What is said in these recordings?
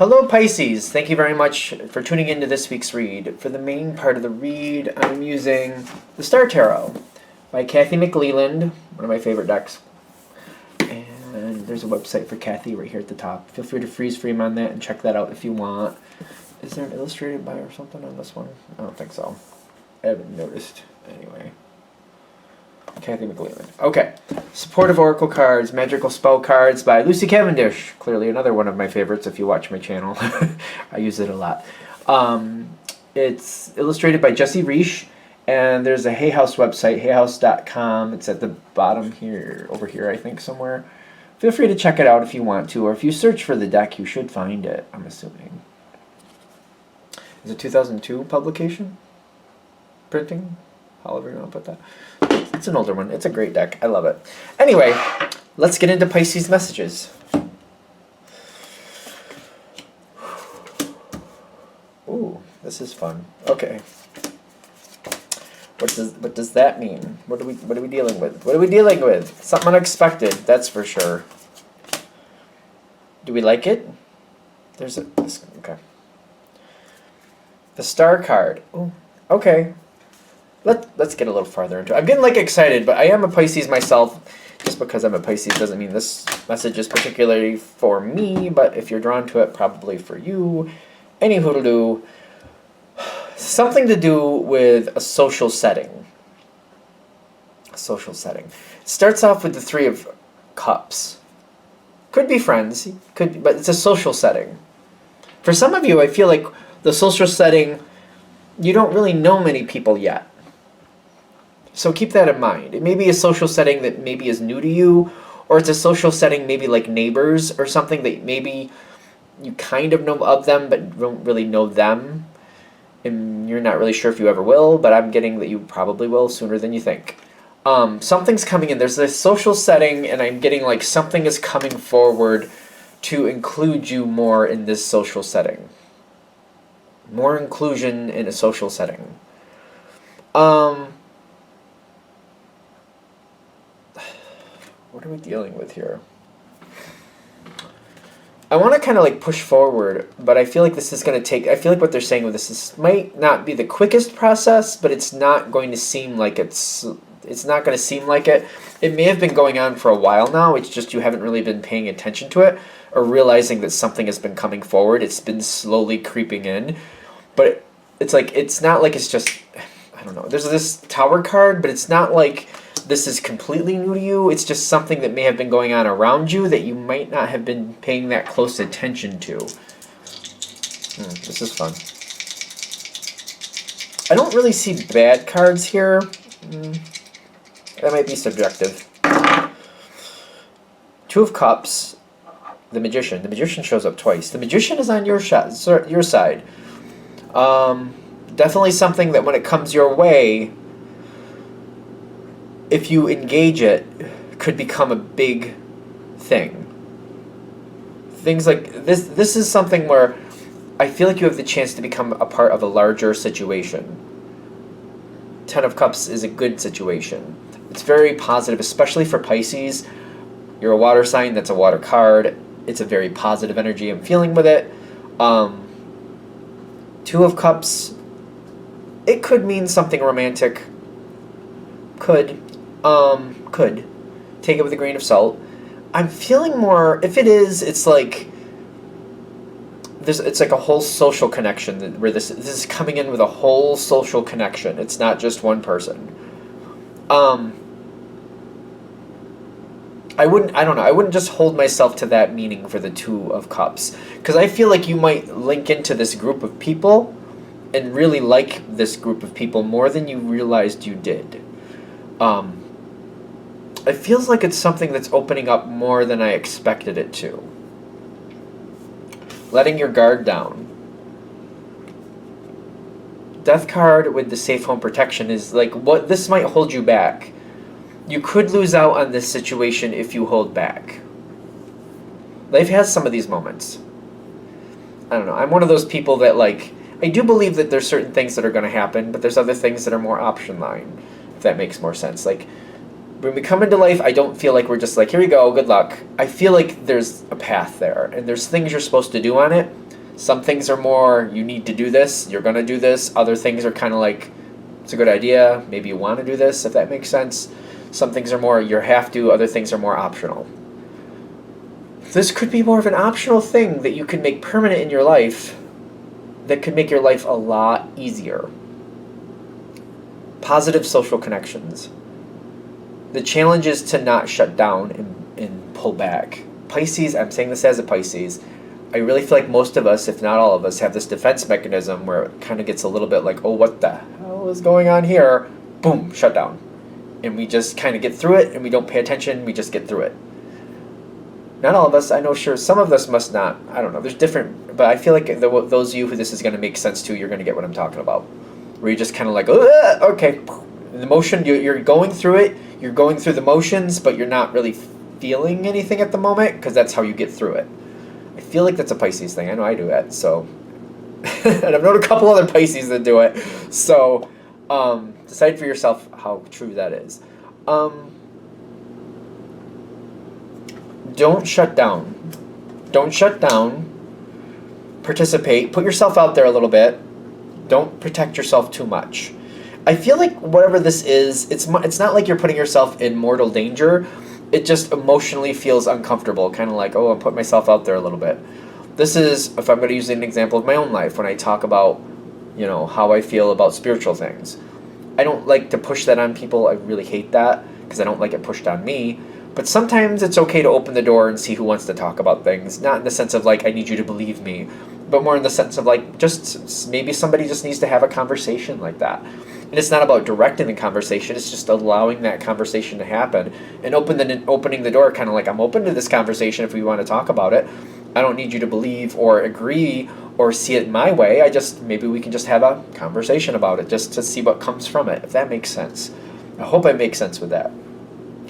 Hello Pisces, thank you very much for tuning into this week's read. For the main part of the read, I'm using the Star Tarot by Kathy McLeland, one of my favorite decks. And there's a website for Kathy right here at the top. Feel free to freeze frame on that and check that out if you want. Is there an illustrated by or something on this one? I don't think so. I haven't noticed. Anyway. Kathy McLeland. Okay. Supportive Oracle cards, Magical Spell cards by Lucy Cavendish. Clearly another one of my favorites if you watch my channel. I use it a lot. It's illustrated by Jesse Reish, and there's a Hay House website, hayhouse.com. It's at the bottom here, over here I think somewhere. Feel free to check it out if you want to, or if you search for the deck, you should find it, I'm assuming. Is it 2002 publication? Printing? However you want to put that. It's an older one. It's a great deck. I love it. Anyway, let's get into Pisces messages. Ooh, this is fun. Okay. What does that mean? What are we dealing with? What are we dealing with? Something unexpected, that's for sure. Do we like it? There's a okay. The Star card. Ooh, okay. Let's get a little farther into it. I'm getting excited, but I am a Pisces myself. Just because I'm a Pisces doesn't mean this message is particularly for me, but if you're drawn to it, probably for you. Anywho to do, something to do with a social setting. A social setting. It starts off with the Three of Cups. Could be friends, but it's a social setting. For some of you, I feel like the social setting, you don't really know many people yet. So keep that in mind. It may be a social setting that maybe is new to you, or it's a social setting maybe like neighbors or something that maybe you kind of know of them but don't really know them. And you're not really sure if you ever will, but I'm getting that you probably will sooner than you think. Something's coming in. There's this social setting, and I'm getting something is coming forward to include you more in this social setting. More inclusion in a social setting. What are we dealing with here? I want to kind of push forward, but I feel like this is going to take, I feel like what they're saying with this might not be the quickest process, but it's not going to seem like it's not going to seem like it. It may have been going on for a while now, it's just you haven't really been paying attention to it or realizing that something has been coming forward. It's been slowly creeping in, but it's not like it's just, I don't know. There's this Tower card, but it's not like this is completely new to you. It's just something that may have been going on around you that you might not have been paying that close attention to. This is fun. I don't really see bad cards here. That might be subjective. Two of Cups. The Magician. The Magician shows up twice. The Magician is on your side. Definitely something that when it comes your way, if you engage it, could become a big thing. Things like this. This is something where I feel like you have the chance to become a part of a larger situation. Ten of Cups is a good situation. It's very positive, especially for Pisces. You're a water sign. That's a water card. It's a very positive energy I'm feeling with it. Two of Cups. It could mean something romantic. Could. Take it with a grain of salt. I'm feeling more, if it is, it's like a whole social connection where this is coming in with a whole social connection. It's not just one person. I wouldn't just hold myself to that meaning for the Two of Cups, because I feel like you might link into this group of people and really like this group of people more than you realized you did. It feels like it's something that's opening up more than I expected it to. Letting your guard down. Death card with the safe home protection is what this might hold you back. You could lose out on this situation if you hold back. Life has some of these moments. I don't know. I'm one of those people that I do believe that there's certain things that are going to happen, but there's other things that are more option line, if that makes more sense. When we come into life, I don't feel like we're just here you go, good luck. I feel like there's a path there, and there's things you're supposed to do on it, Some things are more, you need to do this, you're going to do this. Other things are kind of like, it's a good idea, maybe you want to do this, if that makes sense. Some things are more, you have to, other things are more optional. This could be more of an optional thing that you can make permanent in your life that could make your life a lot easier. Positive social connections. The challenge is to not shut down and pull back. Pisces, I'm saying this as a Pisces, I really feel like most of us, if not all of us, have this defense mechanism where it kind of gets a little bit like, oh, what the hell is going on here? Boom, shut down. And we just kind of get through it, and we don't pay attention, we just get through it. Not all of us, I know, sure, some of us must not. I don't know, there's different, but I feel like those of you who this is going to make sense to, you're going to get what I'm talking about. Where you're just kind of like, okay, the motion, you're going through it, you're going through the motions, but you're not really feeling anything at the moment, because that's how you get through it. I feel like that's a Pisces thing. I know I do it, so. And I've known a couple other Pisces that do it. So, decide for yourself how true that is. Don't shut down. Don't shut down. Participate. Put yourself out there a little bit. Don't protect yourself too much. I feel like whatever this is, it's not like you're putting yourself in mortal danger. It just emotionally feels uncomfortable, kind of like, oh, I'm putting myself out there a little bit. This is, if I'm going to use an example of my own life, when I talk about, how I feel about spiritual things. I don't like to push that on people. I really hate that because I don't like it pushed on me. But sometimes it's okay to open the door and see who wants to talk about things. Not in the sense of like, I need you to believe me, but more in the sense of like, just maybe somebody just needs to have a conversation like that. And it's not about directing the conversation, it's just allowing that conversation to happen and opening the door, kind of like, I'm open to this conversation if we want to talk about it. I don't need you to believe or agree or see it my way. Maybe we can just have a conversation about it just to see what comes from it, if that makes sense. I hope I make sense with that.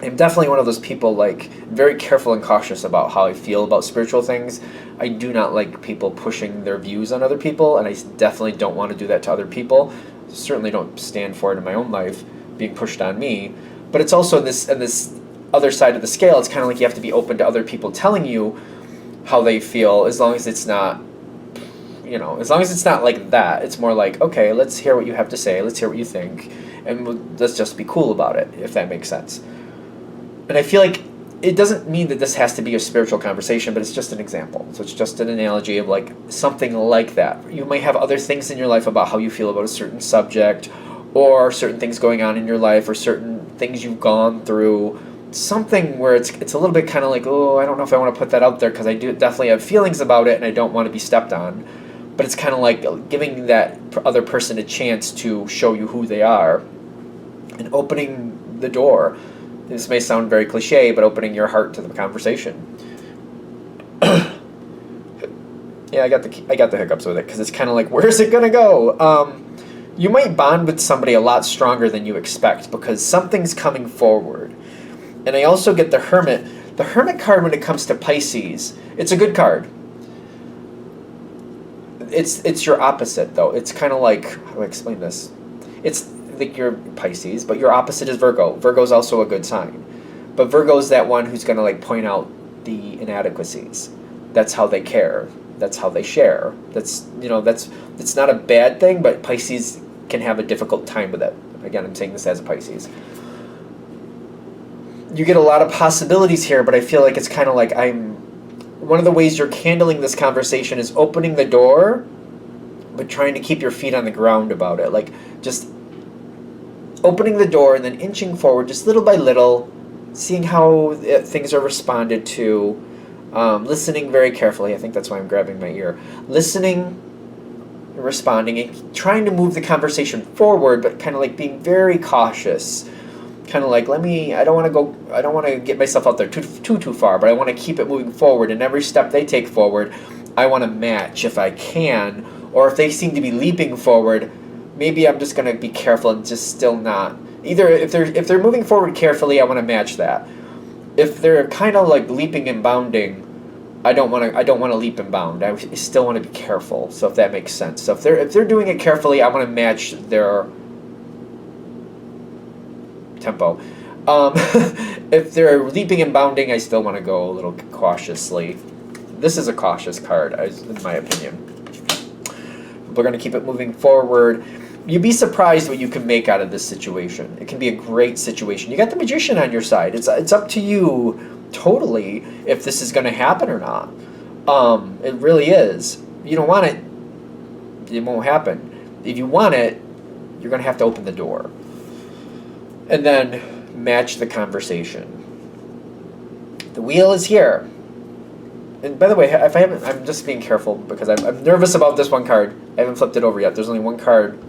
I'm definitely one of those people, like, very careful and cautious about how I feel about spiritual things. I do not like people pushing their views on other people, and I definitely don't want to do that to other people. Certainly don't stand for it in my own life, being pushed on me. But it's also this other side of the scale. It's kind of like you have to be open to other people telling you how they feel, as long as it's not, as long as it's not like that. It's more like, okay, let's hear what you have to say. Let's hear what you think, and let's just be cool about it, if that makes sense. And I feel like it doesn't mean that this has to be a spiritual conversation, but it's just an example. So it's just an analogy of like something like that. You might have other things in your life about how you feel about a certain subject, or certain things going on in your life, or certain things you've gone through. Something where it's a little bit kind of like, oh, I don't know if I want to put that out there because I do definitely have feelings about it and I don't want to be stepped on. But it's kind of like giving that other person a chance to show you who they are and opening the door. This may sound very cliche, but opening your heart to the conversation. Yeah, I got the hiccups with it because it's kind of like, where's it gonna go? You might bond with somebody a lot stronger than you expect because something's coming forward. And I also get the Hermit. The Hermit card, when it comes to Pisces, it's a good card. It's your opposite, though. It's kind of like, how do I explain this? It's like you're Pisces, but your opposite is Virgo. Virgo's also a good sign. But Virgo's that one who's going to like point out the inadequacies. That's how they care. That's how they share. That's not a bad thing, but Pisces can have a difficult time with it. Again, I'm saying this as a Pisces. You get a lot of possibilities here, but I feel like it's kind of like one of the ways you're handling this conversation is opening the door, but trying to keep your feet on the ground about it. Like, just opening the door and then inching forward just little by little, seeing how things are responded to, listening very carefully. I think that's why I'm grabbing my ear. Listening, responding, and trying to move the conversation forward, but kind of like being very cautious. Kind of like, I don't want to get myself out there too far, but I want to keep it moving forward, and every step they take forward, I want to match if I can, or if they seem to be leaping forward, maybe I'm just going to be careful and just still not. Either if they're moving forward carefully, I want to match that. If they're kind of like leaping and bounding, I don't want to leap and bound. I still want to be careful. So if that makes sense. So if they're doing it carefully, I want to match their tempo. If they're leaping and bounding, I still want to go a little cautiously. This is a cautious card, in my opinion. We're going to keep it moving forward. You'd be surprised what you can make out of this situation. It can be a great situation. You got the Magician on your side. It's up to you totally if this is going to happen or not. It really is. You don't want it, it won't happen. If you want it, you're going to have to open the door. And then match the conversation. The wheel is here. And by the way, if I haven't, I'm just being careful because I'm nervous about this one card. I haven't flipped it over yet. There's only one card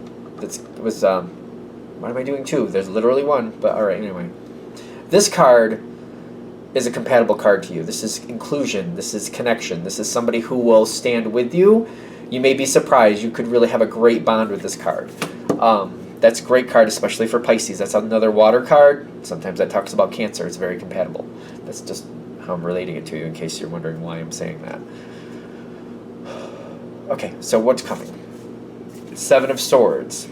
what am I doing two? There's literally one, but alright, anyway. This card is a compatible card to you. This is inclusion. This is connection. This is somebody who will stand with you. You may be surprised. You could really have a great bond with this card. That's a great card, especially for Pisces. That's another water card. Sometimes that talks about Cancer. It's very compatible. That's just how I'm relating it to you in case you're wondering why I'm saying that. Okay, so what's coming? Seven of Swords.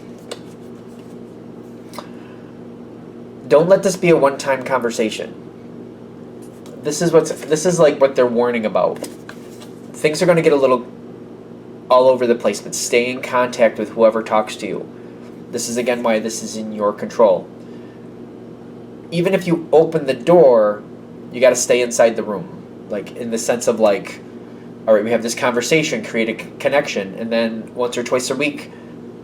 Don't let this be a one-time conversation. This is like what they're warning about. Things are going to get a little all over the place, but stay in contact with whoever talks to you. This is again why this is in your control. Even if you open the door, you got to stay inside the room. Like in the sense of like, all right, we have this conversation, create a connection, and then once or twice a week,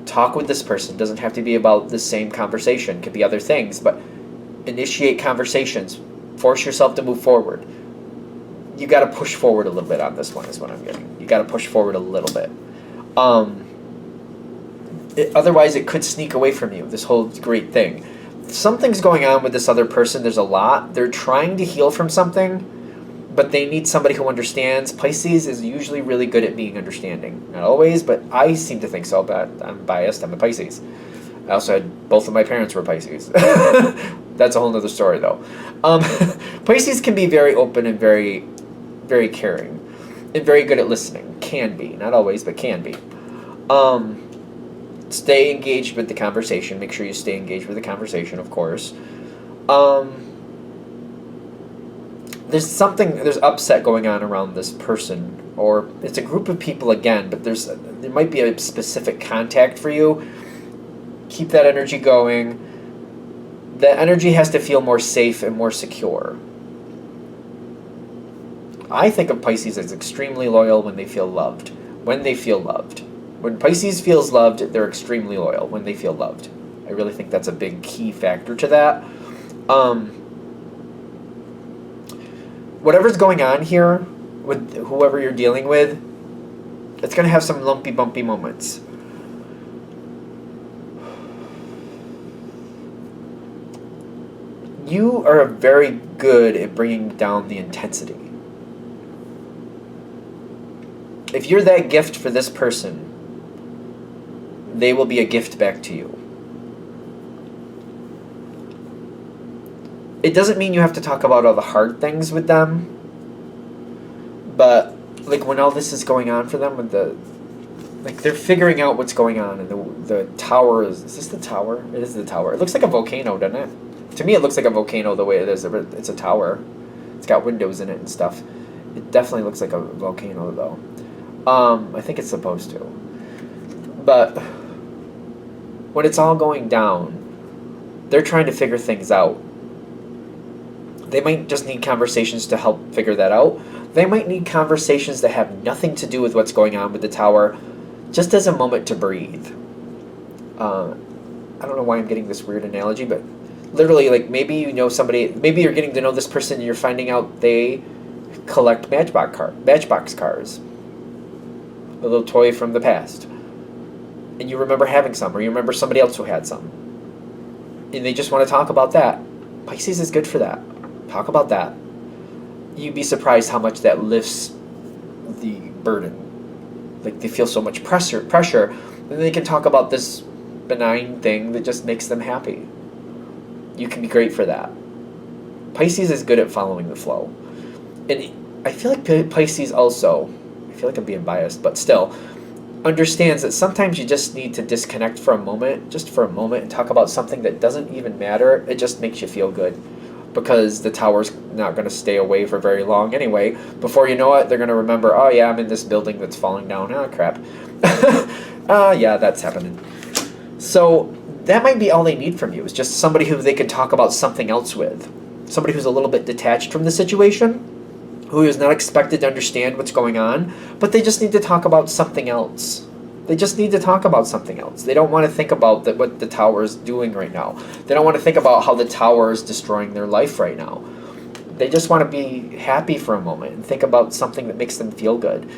talk with this person. It doesn't have to be about the same conversation. It could be other things, but initiate conversations. Force yourself to move forward. You got to push forward a little bit on this one is what I'm getting. You got to push forward a little bit. Otherwise, it could sneak away from you, this whole great thing. Something's going on with this other person. There's a lot. They're trying to heal from something, but they need somebody who understands. Pisces is usually really good at being understanding. Not always, but I seem to think so, but I'm biased. I'm a Pisces. I also had both of my parents were Pisces. That's a whole other story, though. Pisces can be very open and very, very caring and very good at listening. Can be. Not always, but can be. Stay engaged with the conversation. Make sure you stay engaged with the conversation, of course. There's upset going on around this person, or it's a group of people again, but there might be a specific contact for you. Keep that energy going. That energy has to feel more safe and more secure. I think of Pisces as extremely loyal when they feel loved. When they feel loved. When Pisces feels loved, they're extremely loyal when they feel loved. I really think that's a big key factor to that. Whatever's going on here with whoever you're dealing with, it's going to have some lumpy, bumpy moments. You are very good at bringing down the intensity. If you're that gift for this person, they will be a gift back to you. It doesn't mean you have to talk about all the hard things with them, but like when all this is going on for them, with they're figuring out what's going on, and the tower is this the tower? It is the tower. It looks like a volcano, doesn't it? To me, it looks like a volcano the way it is. It's a tower. It's got windows in it and stuff. It definitely looks like a volcano, though. I think it's supposed to. But when it's all going down, they're trying to figure things out. They might just need conversations to help figure that out. They might need conversations that have nothing to do with what's going on with the tower, just as a moment to breathe. I don't know why I'm getting this weird analogy, but literally, like, maybe you know somebody, maybe you're getting to know this person and you're finding out they collect Matchbox cars. A little toy from the past. And you remember having some, or you remember somebody else who had some. And they just want to talk about that. Pisces is good for that. Talk about that. You'd be surprised how much that lifts the burden. Like, they feel so much pressure, and they can talk about this benign thing that just makes them happy. You can be great for that. Pisces is good at following the flow. And I feel like Pisces also, I feel like I'm being biased, but still, understands that sometimes you just need to disconnect for a moment, just for a moment, and talk about something that doesn't even matter. It just makes you feel good. because the tower's not going to stay away for very long anyway. Before you know it, they're going to remember, oh yeah, I'm in this building that's falling down. Oh crap. Yeah, that's happening. So that might be all they need from you, is just somebody who they can talk about something else with. Somebody who's a little bit detached from the situation, who is not expected to understand what's going on, but they just need to talk about something else. They just need to talk about something else. They don't want to think about what the tower is doing right now. They don't want to think about how the tower is destroying their life right now. They just want to be happy for a moment and think about something that makes them feel good.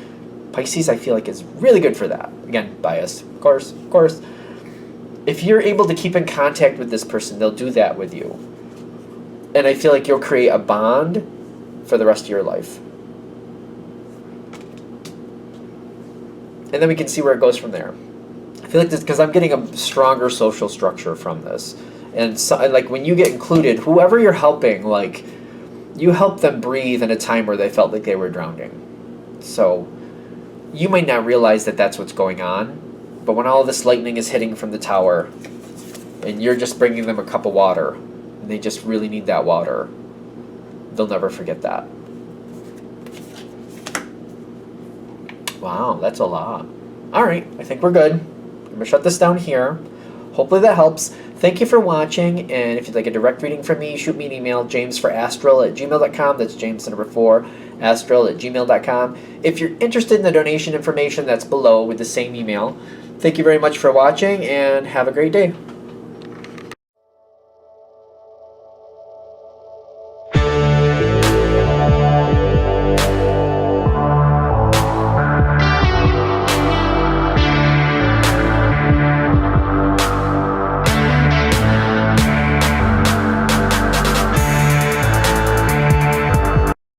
Pisces, I feel like, is really good for that. Again, bias, of course, of course. If you're able to keep in contact with this person, they'll do that with you. And I feel like you'll create a bond for the rest of your life. And then we can see where it goes from there. I feel like this, because I'm getting a stronger social structure from this. And so, like, when you get included, whoever you're helping, like, you help them breathe in a time where they felt like they were drowning. So you might not realize that that's what's going on, but when all this lightning is hitting from the tower and you're just bringing them a cup of water and they just really need that water, they'll never forget that. Wow, that's a lot. All right, I think we're good. I'm going to shut this down here. Hopefully that helps. Thank you for watching, and if you'd like a direct reading from me, shoot me an email, jamesforastral@gmail.com. That's James the number 4, astral@gmail.com. If you're interested in the donation information, that's below with the same email. Thank you very much for watching, and have a great day.